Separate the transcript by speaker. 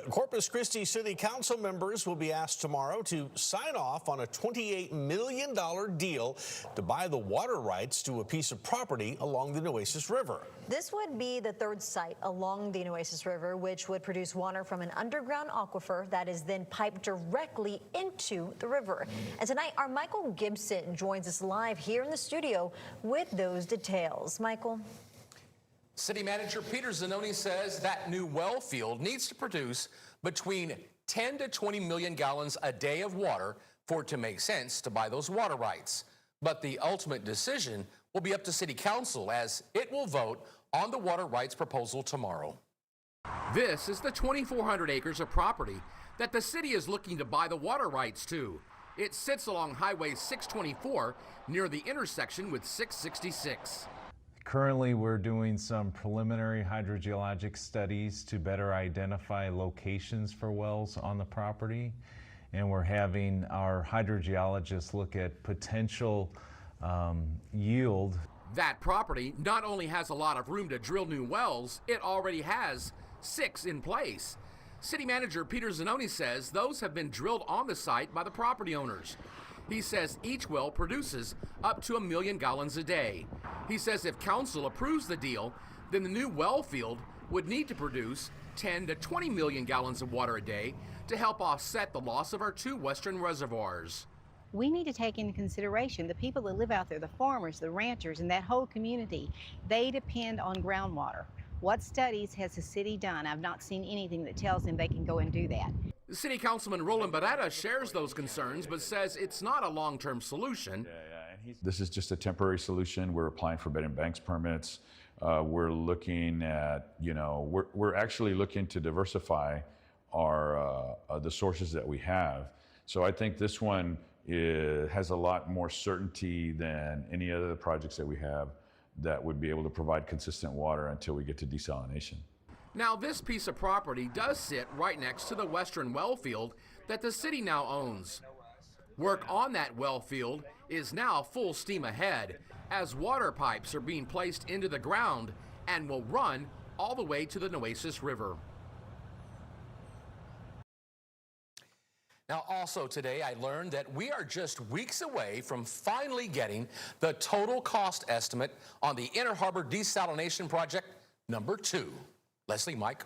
Speaker 1: Corpus Christi City Council members will be asked tomorrow to sign off on a $28 million deal to buy the water rights to a piece of property along the Nueces River.
Speaker 2: This would be the third site along the Nueces River, which would produce water from an underground aquifer that is then piped directly into the river. And tonight, our Michael Gibson joins us live here in the studio with those details. Michael.
Speaker 3: City Manager Peter Zanoni says that new well field needs to produce between 10 to 20 million gallons a day of water for it to make sense to buy those water rights. But the ultimate decision will be up to City Council as it will vote on the water rights proposal tomorrow.
Speaker 4: This is the 2,400 acres of property that the city is looking to buy the water rights to. It sits along Highway 624 near the intersection with 666.
Speaker 5: Currently, we're doing some preliminary hydrogeologic studies to better identify locations for wells on the property. And we're having our hydrogeologists look at potential yield.
Speaker 4: That property not only has a lot of room to drill new wells, it already has 6 in place. City Manager Peter Zanoni says those have been drilled on the site by the property owners. He says each well produces up to 1 million gallons a day. He says if council approves the deal, then the new well field would need to produce 10 to 20 million gallons of water a day to help offset the loss of our 2 western reservoirs.
Speaker 6: We need to take into consideration the people that live out there, the farmers, the ranchers, and that whole community. They depend on groundwater. What studies has the city done? I've not seen anything that tells them they can go and do that.
Speaker 4: City Councilman Roland Barrera shares those concerns, but says it's not a long-term solution.
Speaker 7: This is just a temporary solution. We're applying for bed and banks permits. We're looking at, we're actually looking to diversify our the sources that we have. So I think this one has a lot more certainty than any other projects that we have that would be able to provide consistent water until we get to desalination.
Speaker 4: Now, this piece of property does sit right next to the western well field that the city now owns. Work on that well field is now full steam ahead as water pipes are being placed into the ground and will run all the way to the Nueces River.
Speaker 3: Now, also today, I learned that we are just weeks away from finally getting the total cost estimate on the Inner Harbor Desalination Project number 2. Leslie, Mike.